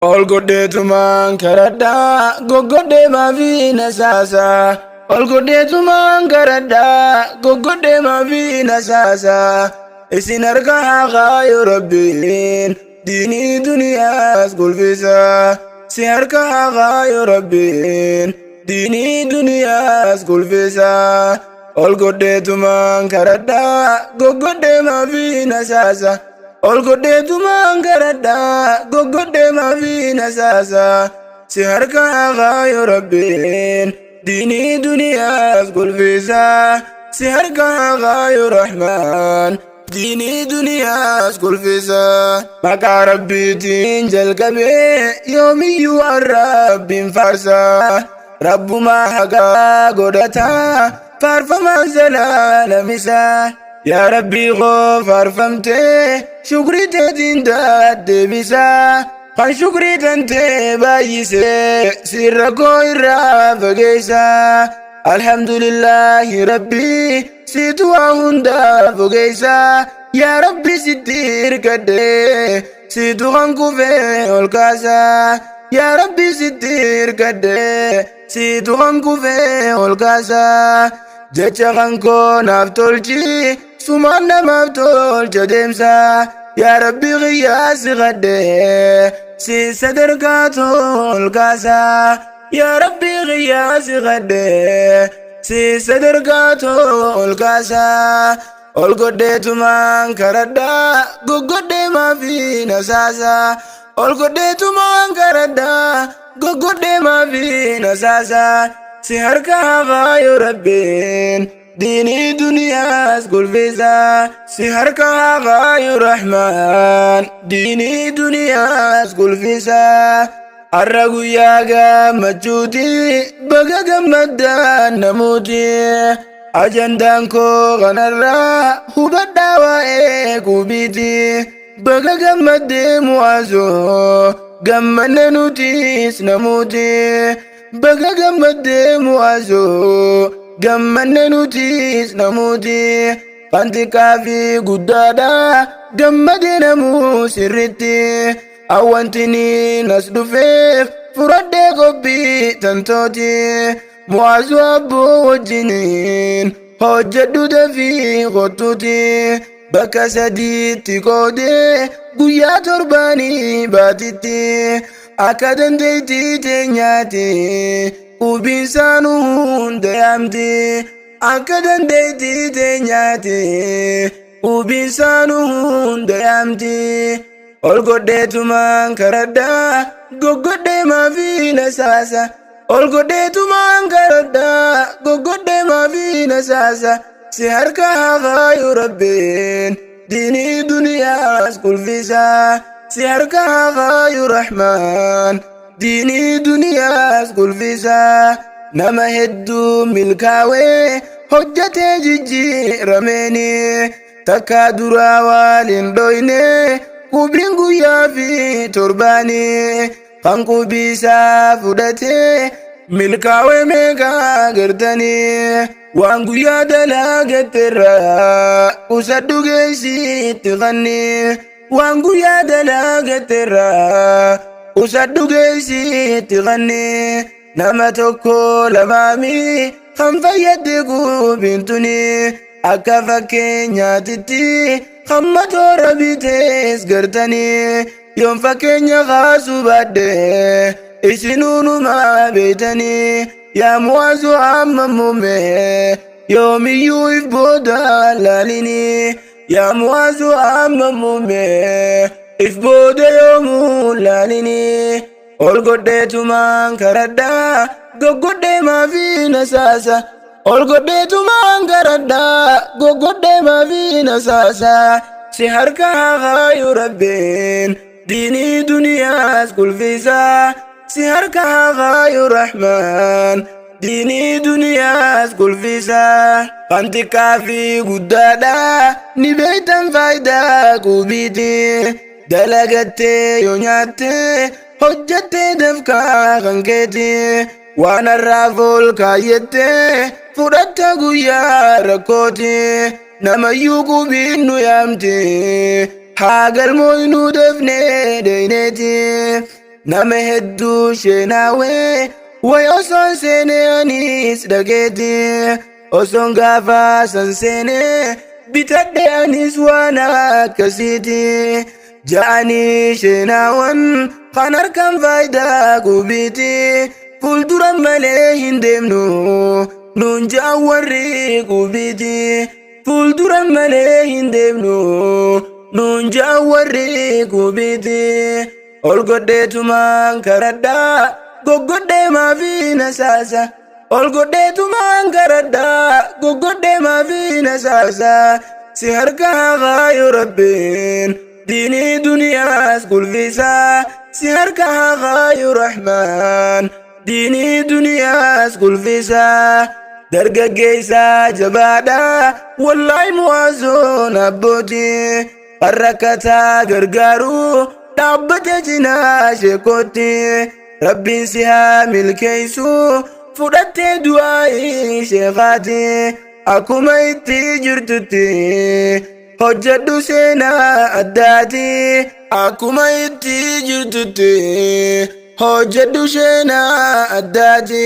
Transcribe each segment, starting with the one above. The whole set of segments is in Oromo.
Ol godheetumaan karadhaa goggodhee maafi nasaasa. Ol godheetumaan karadhaa goggodhee maafi nasaasa. Isin harka haqaa yoo Rabbiin diinii duniyaas gulfisa. Si harka haqaa yoo Rabbiin diinii duniyaas gulfisa. Ol godheetumaan karadhaa goggodhee maafi nasaasa. Ol godheetumaan karadhaa goggodhee maafi nasaasa. Si harka haqaa yoo Rabbiin diinii duniyaas gulfisa. Si harka haqaa yoo Rahmaan diinii duniyaas gulfisa. Maqaa Rabbiitiin jalqabee yoomiyyuu Rabbiin faarsa. Rabbumaa haqaa godhataa faarfamaan zalaalamisaa. Yaa Rabbii koo faarfamtee shukrii teetiin deebisaa. Kan shukrii tantee baay'isee sirra koo irraa fageessaa. Alhamdulillahi Rabbii siitu waa hundaa fogeessaa. Yaa Rabbi sitti hirkadhee siitu kan kufee ol kaasaa. Yaa Rabbi sitti hirkadhee siitu kan kufee ol kaasaa. Jecha kan koo naaf tolchi sumaan namaaf tolcha deemsa. Yaa Rabbi qiyyaasi qadhee si sadarkaa tol kaasaa. Yaa Rabbi qiyyaasi qadhee si sadarkaa tol kaasaa. Ol godheetumaan karadhaa goggodhee maafi nasaasa. Ol godheetumaan karadhaa goggodhee maafi nasaasa. Si harka haqaa yoo Rabbiin diinii duniyaas gulfisa. Si harka haqaa yoo Rahmaan diinii duniyaas gulfisa. Har'a guyyaa gammachuuti baga gammaddaan namuuti. Ajandaan koo kanarraa hubadhaa waa'ee kubiiti. Baga gammaddee mu'aazoo gammanne nutis namuuti. Baga gammaddee mu'aazoo gammanne nutis namuuti. Kan xiqqaa fi guddaadha gammadee namuu sirritti. Awwantini nas dhufeef fudhadhee qophii tantooti. Mu'aazoo abboo wajjiniin hojjedhu dafii qottuuti. Bakka sadiitti qoodee guyyaa torbaanii baatitti. Akka dandeettii teenyaati qubinsaan hunda yaamti. Akka dandeettii teenyaati qubinsaan hunda yaamti. Ol godheetumaan karadhaa goggodhee maafi nasaasa. Ol godheetumaan karadhaa goggodhee maafi nasaasa. Si harka haqaa yoo Rabbiin diinii duniyaas gulfisa. Si harka haqaa yoo Rahmaan diinii duniyaas gulfisa. Nama hedduu milkaawee hojjetee jijjiirameeni. Takka duraa waliin dhoyne qubiin guyyaa fi torbaani. Kan qubiisaa fudhatee milkaawee meeqaa gartanii. Waan guyyaa dalagateerraa qusadhu geessitti qanni. Waan guyyaa dalagateerraa qusadhu geessitti qanni. Nama tokko lamaami kan fayyadde qubiin tuni. Akka fakkeenyaatitti hamma toora bitees gartanii. Yoon fakkeenya kaasuu baadhee isinuunuma beeytanii. Yaa mu'aazoo amma muummee yoomiyyuu if booda laalini. Yaa mu'aazoo amma muummee if booda yoomuu laalini. Ol godheetumaan karadhaa goggodhee maafi nasaasa. Ol godheetumaan karadhaa goggodhee maafi nasaasa. Si harka haqaa yoo Rabbiin diinii duniyaas gulfisa. Si harka haqaa yoo Rahmaan diinii duniyaas gulfisa. Kan xiqqaa fi guddaadha ni beektan faayidaa qubiiti. Dalagattee yoo nyaatte hojjettee dafkaa kan keeti. Waan har'aaf ol kaayyattee fudhatta guyyaa rakkooti. Namayyuu qubiin nu yaamte haa galmoo nu dafnee deeyneeti. nama hedduu sheenaawee way osoon seeneenis dhageeti osoon gaafa san seenee bitadhe anis waan akkasiiti ja'anii sheenaawan kan harkaan faayidaa qubiiti fuuldura malee hin deemnu nuun ja'an warri qubiiti fuuldura malee hin deemnu nuun ja'an warri qubiiti ol godheetumaan karadhaa goggodhee maafi nasaasa ol godheetumaan karadhaa goggodhee maafi nasaasa si harka haqaayo rabbiin diinii duniyaas gulfisaa si harka haqaayo rahmaan diinii duniyaas gulfisaa dargaggeessaa jabaadhaa wallaahi mu'aazoon abbootii harrakkataa gargaaruu dhaabbate cinaa sheekootti rabbiin si haa milkeessu fudhattee du'aa sheekaati akkuma itti jirtutti hojjedhu seenaa addaati akkuma itti jirtutti hojjedhu seenaa addaati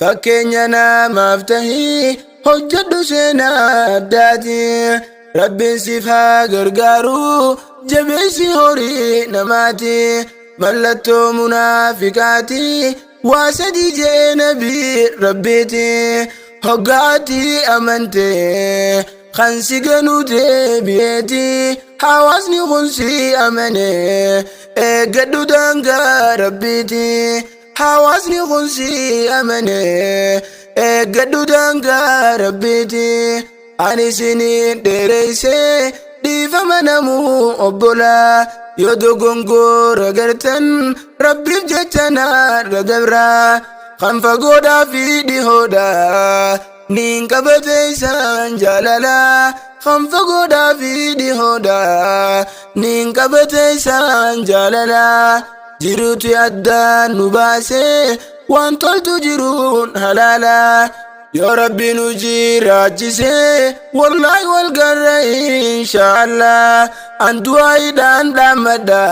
fakkeenya namaaf tahii hojjedhu seenaa addaati rabbiin siif haa gargaaru jabeessi horii namaati mallattoo munaafiqaati waa sadii jee nabii rabbiiti hoggaati amante kan si ganuu deebi'eeti hawaasni kun si amane eeggadhu daangaa rabbiiti hawaasni kun si amane eeggadhu daangaa rabbiiti ani isiniin dheereyse dhiifama namuu obbola yoo dogongora gartan rabbiif jecha naarra dabra kan fagoodhaa fi dhihoodha niin qabate isaan jaalala kan fagoodhaa fi dhihoodha niin qabate isaan jaalala jiruuti addaan nu baase waan toltu jiruun halaala yoo rabbi nu jiraachise wallaahi wal garra inshaallah an du'aayiidhaan dhaammadha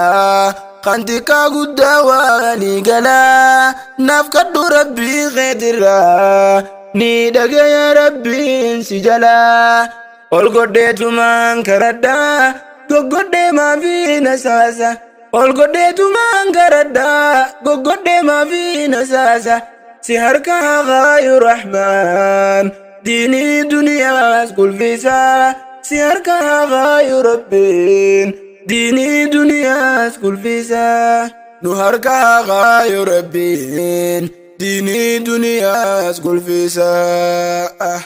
kan xiqqaa guddaa walii galaa naaf kadhu rabbii keetirraa ni dhagaya rabbiin si jalaa ol godheetumaan karadhaa goggodhee maafi nasaasa ol godheetumaan karadhaa goggodhee maafi nasaasa si harka haqaayo rahmaan diinii duniyaas gulfisaa si harka haqaayo rabbiin diinii duniyaas gulfisaa nu harka haqaayo rabbiin diinii duniyaas gulfisaa